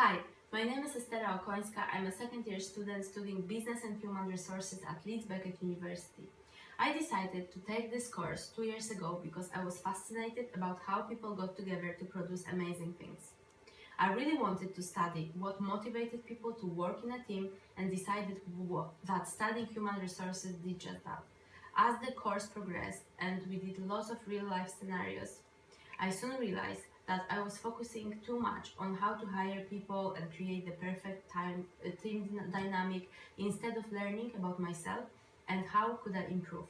Hi, my name is Estera Okonska. I'm a second-year student studying Business and Human Resources at Leeds Beckett University. I decided to take this course 2 years ago because I was fascinated about how people got together to produce amazing things. I really wanted to study what motivated people to work in a team and decided that studying human resources did just that. As the course progressed and we did lots of real-life scenarios, I soon realized that I was focusing too much on how to hire people and create the perfect team dynamic instead of learning about myself and how could I improve.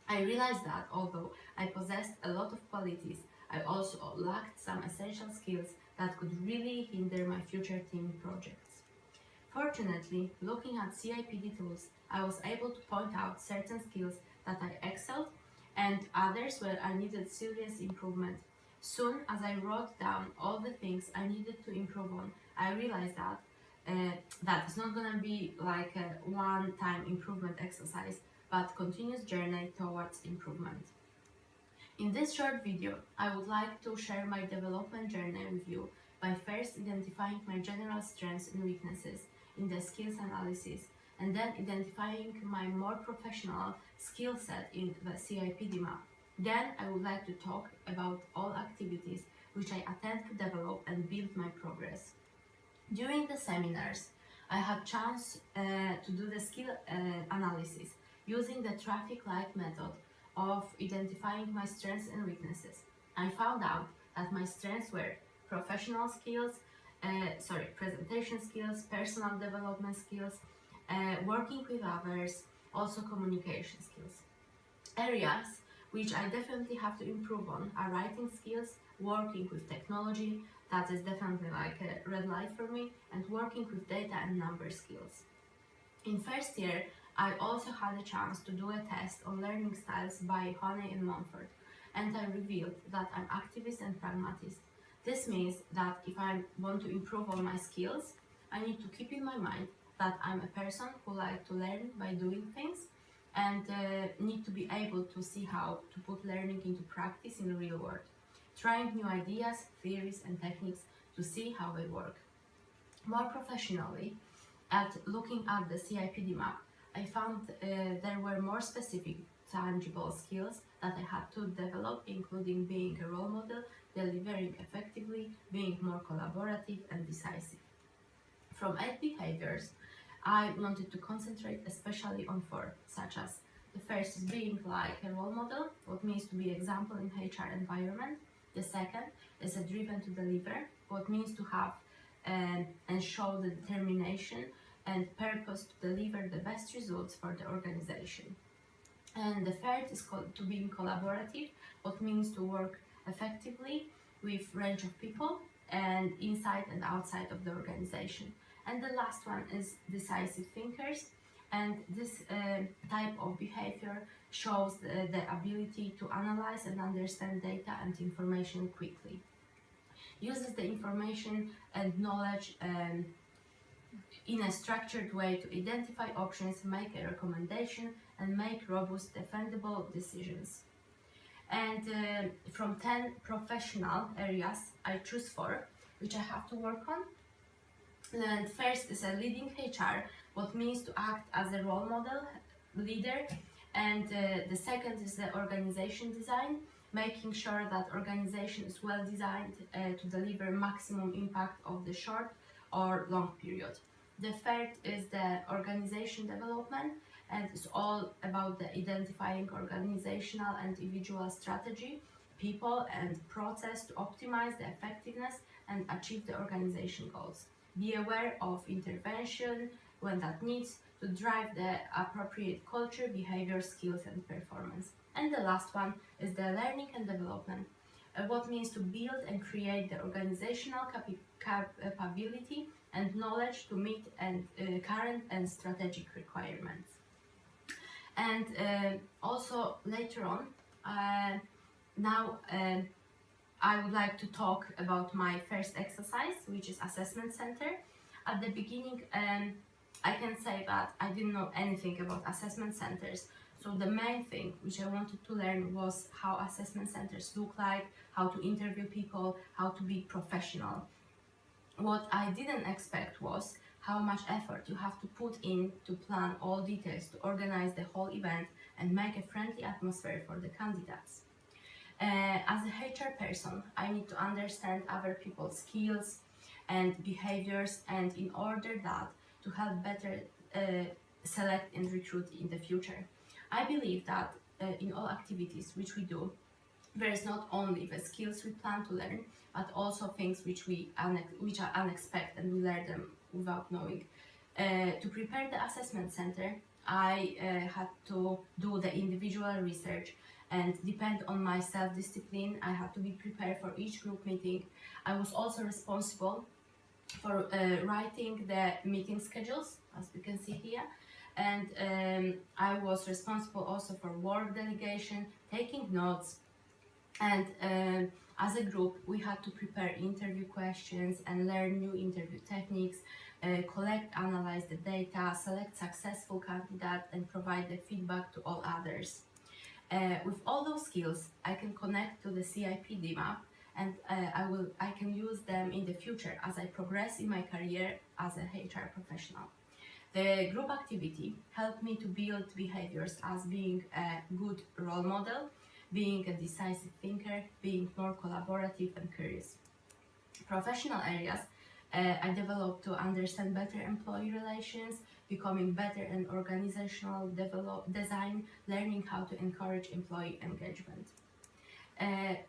I realized that although I possessed a lot of qualities, I also lacked some essential skills that could really hinder my future team projects. Fortunately, looking at CIPD tools, I was able to point out certain skills that I excelled and others where I needed serious improvement. Soon as I wrote down all the things I needed to improve on, I realized that it's not gonna be like a one-time improvement exercise, but continuous journey towards improvement. In this short video, I would like to share my development journey with you by first identifying my general strengths and weaknesses in the skills analysis, and then identifying my more professional skill set in the CIPD map. Then I would like to talk about all activities which I attempt to develop and build my progress. During the seminars, I had chance to do the skill analysis using the traffic light method of identifying my strengths and weaknesses. I found out that my strengths were professional skills, presentation skills, personal development skills, working with others, also communication skills. Areas which I definitely have to improve on are writing skills, working with technology, that is definitely like a red light for me, and working with data and number skills. In first year, I also had a chance to do a test on learning styles by Honey and Montfort, and I revealed that I'm activist and pragmatist. This means that if I want to improve on my skills, I need to keep in my mind that I'm a person who likes to learn by doing things and need to be able to see how to put learning into practice in the real world, trying new ideas, theories and techniques to see how they work. More professionally, at looking at the CIPD map, I found there were more specific, tangible skills that I had to develop, including being a role model, delivering effectively, being more collaborative and decisive. From 8 behaviors, I wanted to concentrate especially on 4, such as the first is being like a role model, what means to be example in HR environment. The second is a driven to deliver, what means to have and show the determination and purpose to deliver the best results for the organization. And the third is to being collaborative, what means to work effectively with range of people and inside and outside of the organization. And the last one is decisive thinkers, and this type of behavior shows the ability to analyze and understand data and information quickly. Uses the information and knowledge in a structured way to identify options, make a recommendation, and make robust, defendable decisions. And from 10 professional areas, I choose 4, which I have to work on. And first is a leading HR, what means to act as a role model, leader. And the second is the organization design, making sure that organization is well designed to deliver maximum impact of the short or long period. The third is the organization development, and it's all about the identifying organizational and individual strategy, people and process to optimize the effectiveness and achieve the organization goals. Be aware of intervention when that needs to drive the appropriate culture, behavior, skills and performance. And the last one is the learning and development, what means to build and create the organizational capability and knowledge to meet current and strategic requirements. And also later on, I would like to talk about my first exercise, which is assessment center. At the beginning, I can say that I didn't know anything about assessment centers. So the main thing which I wanted to learn was how assessment centers look like, how to interview people, how to be professional. What I didn't expect was how much effort you have to put in to plan all details, to organize the whole event and make a friendly atmosphere for the candidates. As a HR person, I need to understand other people's skills and behaviors, and in order that to help better select and recruit in the future. I believe that in all activities which we do, there is not only the skills we plan to learn, but also things which are unexpected and we learn them without knowing. To prepare the assessment center, I had to do the individual research and depend on my self-discipline. I had to be prepared for each group meeting. I was also responsible for writing the meeting schedules, as we can see here. And I was responsible also for work delegation, taking notes, and as a group we had to prepare interview questions and learn new interview techniques, collect, analyze the data, select successful candidates and provide the feedback to all others. With all those skills, I can connect to the CIPD map, and I can use them in the future as I progress in my career as a HR professional. The group activity helped me to build behaviors as being a good role model, being a decisive thinker, being more collaborative and curious. Professional areas, I developed to understand better employee relations, becoming better in organizational design, learning how to encourage employee engagement.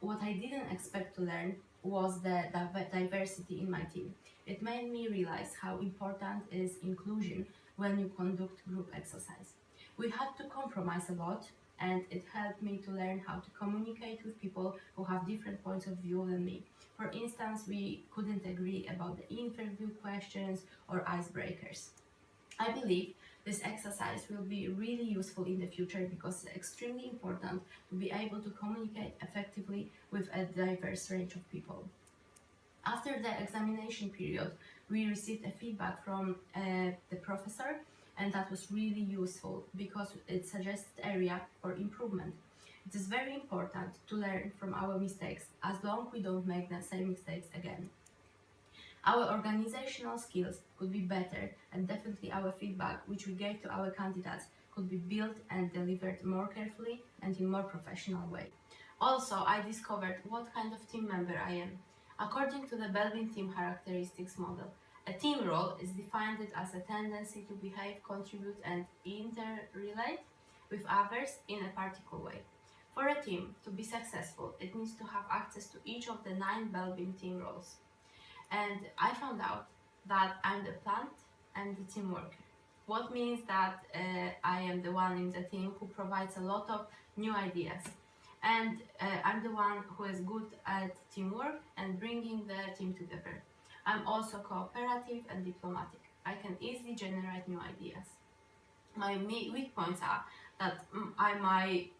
What I didn't expect to learn was the diversity in my team. It made me realize how important is inclusion when you conduct group exercise. We had to compromise a lot, and it helped me to learn how to communicate with people who have different points of view than me. For instance, we couldn't agree about the interview questions or icebreakers. I believe this exercise will be really useful in the future because it's extremely important to be able to communicate effectively with a diverse range of people. After the examination period, we received a feedback from the professor, and that was really useful because it suggested area for improvement. It is very important to learn from our mistakes as long as we don't make the same mistakes again. Our organizational skills could be better, and definitely our feedback which we gave to our candidates could be built and delivered more carefully and in more professional way. Also, I discovered what kind of team member I am. According to the Belbin team characteristics model, a team role is defined as a tendency to behave, contribute and interrelate with others in a particular way. For a team to be successful, it needs to have access to each of the 9 Belbin team roles. And I found out that I'm the plant and the team worker. What means that I am the one in the team who provides a lot of new ideas. And I'm the one who is good at teamwork and bringing the team together. I'm also cooperative and diplomatic. I can easily generate new ideas. My weak points are that I might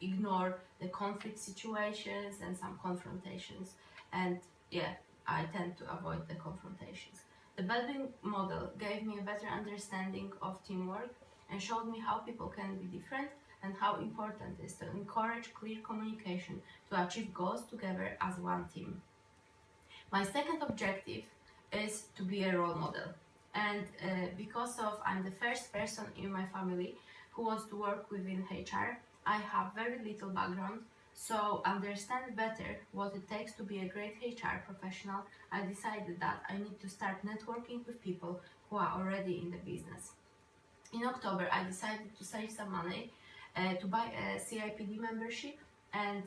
ignore the conflict situations and some confrontations, and yeah, I tend to avoid the confrontations. The Belbin model gave me a better understanding of teamwork and showed me how people can be different and how important it is to encourage clear communication to achieve goals together as one team. My second objective is to be a role model, and because of I'm the first person in my family who wants to work within HR, I have very little background, so understand better what it takes to be a great HR professional, I decided that I need to start networking with people who are already in the business. In October, I decided to save some money to buy a CIPD membership, and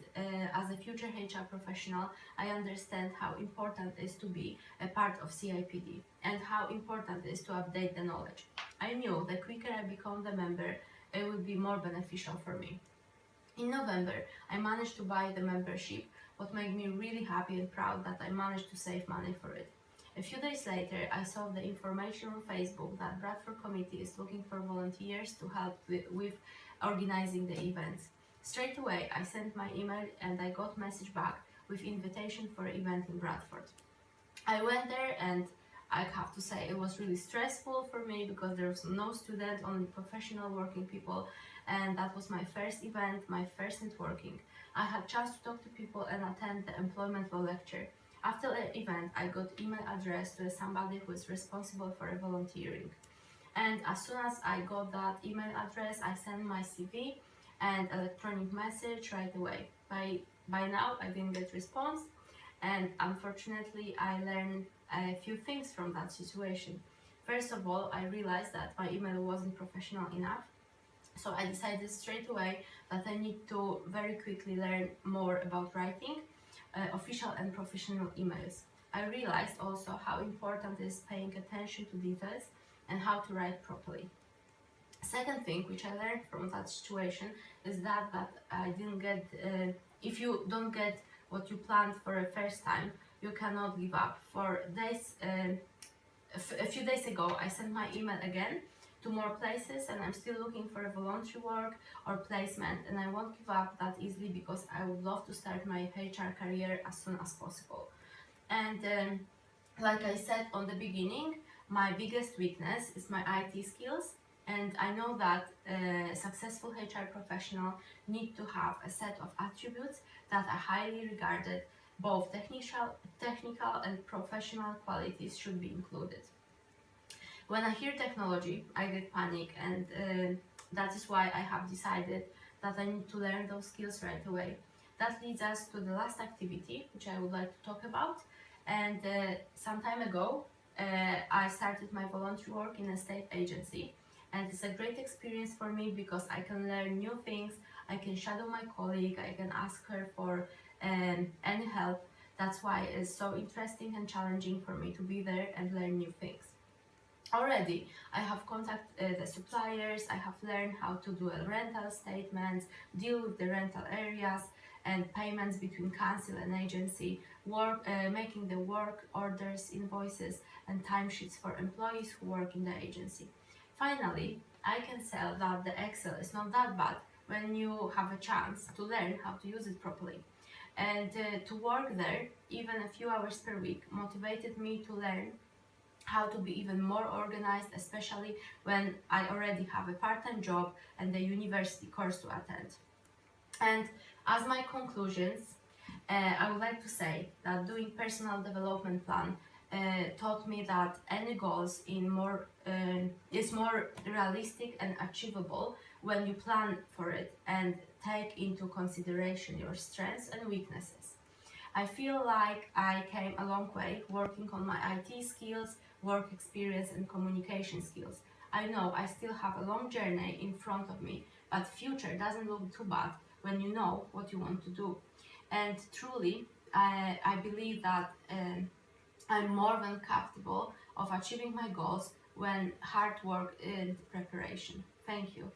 as a future HR professional, I understand how important it is to be a part of CIPD and how important it is to update the knowledge. I knew the quicker I become the member, it would be more beneficial for me. In November, I managed to buy the membership, what made me really happy and proud that I managed to save money for it. A few days later, I saw the information on Facebook that Bradford Committee is looking for volunteers to help with organizing the events. Straight away, I sent my email and I got message back with invitation for an event in Bradford. I went there, and I have to say it was really stressful for me because there was no student, only professional working people, and that was my first event, my first networking. I had chance to talk to people and attend the employment law lecture. After the event, I got email address to somebody who is responsible for volunteering. And as soon as I got that email address, I sent my CV and electronic message right away. By now, I didn't get response, and unfortunately, I learned a few things from that situation. First of all, I realized that my email wasn't professional enough, so I decided straight away that I need to very quickly learn more about writing official and professional emails. I realized also how important is paying attention to details and how to write properly. Second thing which I learned from that situation is that I didn't get, if you don't get what you planned for a first time, you cannot give up. For days, a few days ago, I sent my email again to more places, and I'm still looking for a voluntary work or placement, and I won't give up that easily because I would love to start my HR career as soon as possible. And like I said on the beginning, my biggest weakness is my IT skills, and I know that a successful HR professional need to have a set of attributes that are highly regarded. Both technical and professional qualities should be included. When I hear technology, I get panic, and that is why I have decided that I need to learn those skills right away. That leads us to the last activity, which I would like to talk about. And some time ago, I started my volunteer work in a state agency, and it's a great experience for me because I can learn new things. I can shadow my colleague, I can ask her for any help. That's why it's so interesting and challenging for me to be there and learn new things. Already, I have contacted the suppliers, I have learned how to do a rental statements, deal with the rental areas and payments between council and agency, making the work orders, invoices and timesheets for employees who work in the agency. Finally, I can say that the Excel is not that bad when you have a chance to learn how to use it properly. And to work there, even a few hours per week, motivated me to learn how to be even more organized, especially when I already have a part-time job and a university course to attend. And as my conclusions, I would like to say that doing personal development plan taught me that any goals is more realistic and achievable when you plan for it and take into consideration your strengths and weaknesses. I feel like I came a long way working on my IT skills, work experience and communication skills. I know I still have a long journey in front of me, but future doesn't look too bad when you know what you want to do. And truly, I believe that I'm more than capable of achieving my goals when hard work and preparation. Thank you.